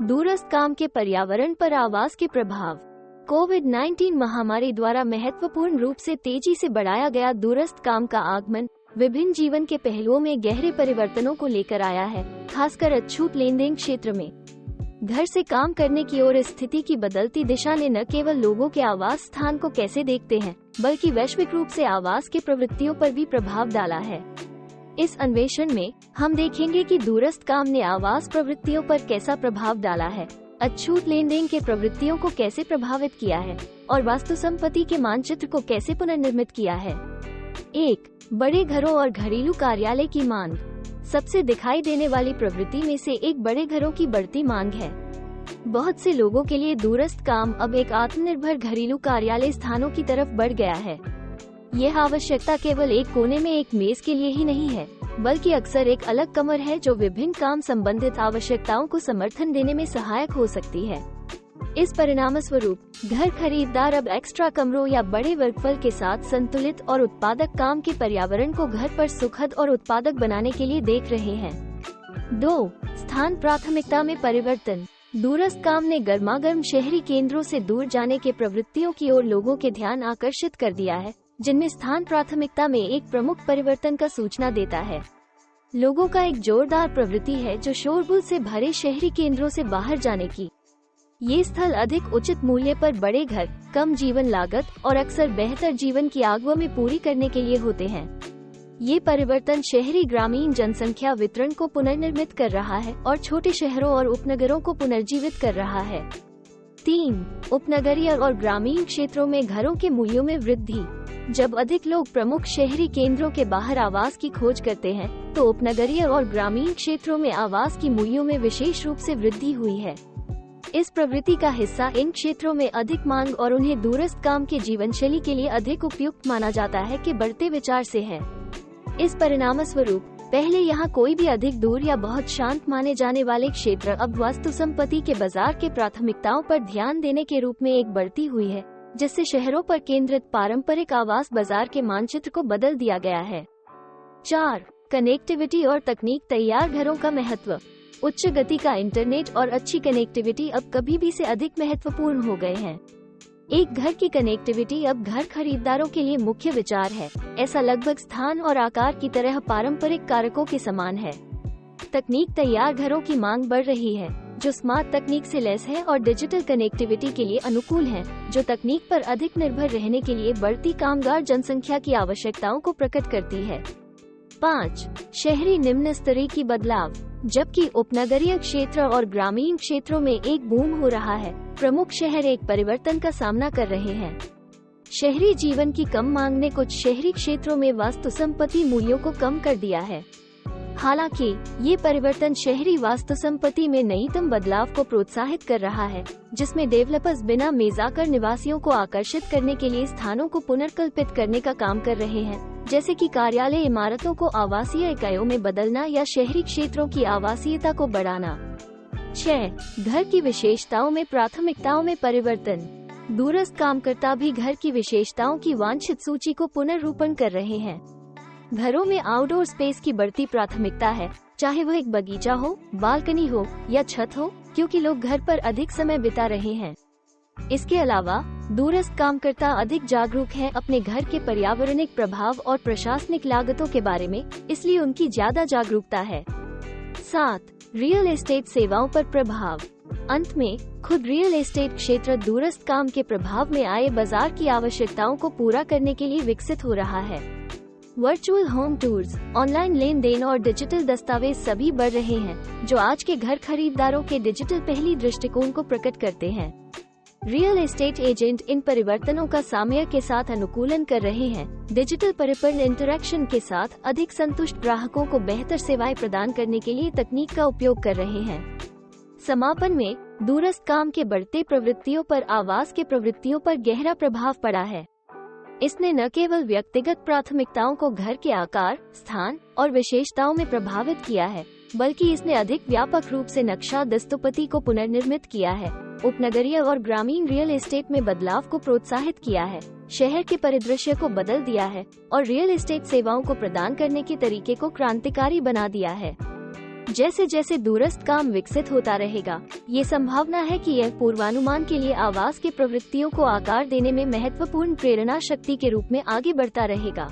दूरस्थ काम के पर्यावरण पर आवास के प्रभाव। कोविड-19 महामारी द्वारा महत्वपूर्ण रूप से तेजी से बढ़ाया गया दूरस्थ काम का आगमन विभिन्न जीवन के पहलुओं में गहरे परिवर्तनों को लेकर आया है, खासकर अछूत लेनदेन क्षेत्र में। घर से काम करने की ओर स्थिति की बदलती दिशा ने न केवल लोगों के आवास स्थान को कैसे देखते हैं, बल्कि वैश्विक रूप से आवास के प्रवृत्तियों पर भी प्रभाव डाला है। इस अन्वेषण में हम देखेंगे कि दूरस्थ काम ने आवास प्रवृत्तियों पर कैसा प्रभाव डाला है, अछूत लेनदेन के प्रवृत्तियों को कैसे प्रभावित किया है और वास्तु संपत्ति के मानचित्र को कैसे पुनर्निर्मित किया है। 1. बड़े घरों और घरेलू कार्यालय की मांग। सबसे दिखाई देने वाली प्रवृत्ति में से एक बड़े घरों की बढ़ती मांग है। बहुत से लोगों के लिए दूरस्थ काम अब एक आत्मनिर्भर घरेलू कार्यालय स्थानों की तरफ बढ़ गया है। यह आवश्यकता केवल एक कोने में एक मेज के लिए ही नहीं है, बल्कि अक्सर एक अलग कमर है जो विभिन्न काम संबंधित आवश्यकताओं को समर्थन देने में सहायक हो सकती है। इस परिणाम स्वरूप घर खरीदार अब एक्स्ट्रा कमरों या बड़े वर्कफल के साथ संतुलित और उत्पादक काम के पर्यावरण को घर पर सुखद और उत्पादक बनाने के लिए देख रहे हैं। 2. स्थान प्राथमिकता में परिवर्तन। दूरस्थ काम ने गर्मागर्म शहरी केंद्रों से दूर जाने के प्रवृत्तियों की ओर लोगों के ध्यान आकर्षित कर दिया है, जिनमें स्थान प्राथमिकता में एक प्रमुख परिवर्तन का सूचना देता है। लोगों का एक जोरदार प्रवृत्ति है जो शोरगुल से भरे शहरी केंद्रों से बाहर जाने की। ये स्थल अधिक उचित मूल्य पर बड़े घर, कम जीवन लागत और अक्सर बेहतर जीवन की आगवा में पूरी करने के लिए होते हैं। ये परिवर्तन शहरी ग्रामीण जनसंख्या वितरण को पुनर्निर्मित कर रहा है और छोटे शहरों और उपनगरों को पुनर्जीवित कर रहा है। 3. उपनगरीय और ग्रामीण क्षेत्रों में घरों के मूल्यों में वृद्धि। जब अधिक लोग प्रमुख शहरी केंद्रों के बाहर आवास की खोज करते हैं, तो उपनगरीय और ग्रामीण क्षेत्रों में आवास की मूल्यों में विशेष रूप से वृद्धि हुई है। इस प्रवृत्ति का हिस्सा इन क्षेत्रों में अधिक मांग और उन्हें दूरस्थ काम के जीवनशैली के लिए अधिक उपयुक्त माना जाता है के बढ़ते विचार से है। इस परिणाम स्वरूप पहले यहाँ कोई भी अधिक दूर या बहुत शांत माने जाने वाले क्षेत्र अब वास्तु संपत्ति के बाजार के प्राथमिकताओं पर ध्यान देने के रूप में एक बढ़ती हुई है, जिससे शहरों पर केंद्रित पारंपरिक आवास बाजार के मानचित्र को बदल दिया गया है। 4. कनेक्टिविटी और तकनीक। तैयार घरों का महत्व। उच्च गति का इंटरनेट और अच्छी कनेक्टिविटी अब कभी भी से अधिक महत्वपूर्ण हो गए हैं। एक घर की कनेक्टिविटी अब घर खरीदारों के लिए मुख्य विचार है। ऐसा लगभग स्थान और आकार की तरह पारंपरिक कारकों के समान है। तकनीक। तैयार घरों की मांग बढ़ रही है, जो स्मार्ट तकनीक से लैस है और डिजिटल कनेक्टिविटी के लिए अनुकूल है, जो तकनीक पर अधिक निर्भर रहने के लिए बढ़ती कामगार जनसंख्या की आवश्यकताओं को प्रकट करती है। 5. शहरी निम्न स्तरीय की बदलाव। जबकि उपनगरीय क्षेत्र और ग्रामीण क्षेत्रों में एक बूम हो रहा है, प्रमुख शहर एक परिवर्तन का सामना कर रहे हैं। शहरी जीवन की कम मांग ने कुछ शहरी क्षेत्रों में वास्तु संपत्ति मूल्यों को कम कर दिया है। हालांकि ये परिवर्तन शहरी वास्तु संपत्ति में नवीनतम बदलाव को प्रोत्साहित कर रहा है, जिसमें डेवलपर्स बिना मेजाकर निवासियों को आकर्षित करने के लिए स्थानों को पुनर्कल्पित करने का काम कर रहे हैं, जैसे कि कार्यालय इमारतों को आवासीय इकाइयों में बदलना या शहरी क्षेत्रों की आवासीयता को बढ़ाना। 6. घर की विशेषताओं में प्राथमिकताओं में परिवर्तन। दूरस्थ कामकर्ता भी घर की विशेषताओं की वांछित सूची को पुनर्रूपण कर रहे हैं। घरों में आउटडोर स्पेस की बढ़ती प्राथमिकता है, चाहे वह एक बगीचा हो, बालकनी हो या छत हो, क्योंकि लोग घर पर अधिक समय बिता रहे हैं। इसके अलावा दूरस्थ कामकर्ता अधिक जागरूक हैं अपने घर के पर्यावरणिक प्रभाव और प्रशासनिक लागतों के बारे में, इसलिए उनकी ज्यादा जागरूकता है। 7. रियल एस्टेट सेवाओं पर प्रभाव। अंत में खुद रियल एस्टेट क्षेत्र दूरस्थ काम के प्रभाव में आए बाजार की आवश्यकताओं को पूरा करने के लिए विकसित हो रहा है। वर्चुअल होम टूर्स, ऑनलाइन लेन देन और डिजिटल दस्तावेज सभी बढ़ रहे हैं, जो आज के घर खरीदारों के डिजिटल पहली दृष्टिकोण को प्रकट करते हैं। रियल एस्टेट एजेंट इन परिवर्तनों का सामयिक के साथ अनुकूलन कर रहे हैं, डिजिटल परिपूर्ण इंटरैक्शन के साथ अधिक संतुष्ट ग्राहकों को बेहतर सेवाएं प्रदान करने के लिए तकनीक का उपयोग कर रहे हैं। समापन में दूरस्थ काम के बढ़ते प्रवृत्तियों पर आवास के प्रवृत्तियों पर गहरा प्रभाव पड़ा है। इसने न केवल व्यक्तिगत प्राथमिकताओं को घर के आकार, स्थान और विशेषताओं में प्रभावित किया है, बल्कि इसने अधिक व्यापक रूप से नक्शा दस्तूपति को पुनर्निर्मित किया है, उपनगरीय और ग्रामीण रियल एस्टेट में बदलाव को प्रोत्साहित किया है, शहर के परिदृश्य को बदल दिया है और रियल एस्टेट सेवाओं को प्रदान करने के तरीके को क्रांतिकारी बना दिया है। जैसे जैसे दूरस्थ काम विकसित होता रहेगा, ये संभावना है कि यह पूर्वानुमान के लिए आवास की प्रवृत्तियों को आकार देने में महत्वपूर्ण प्रेरणा शक्ति के रूप में आगे बढ़ता रहेगा।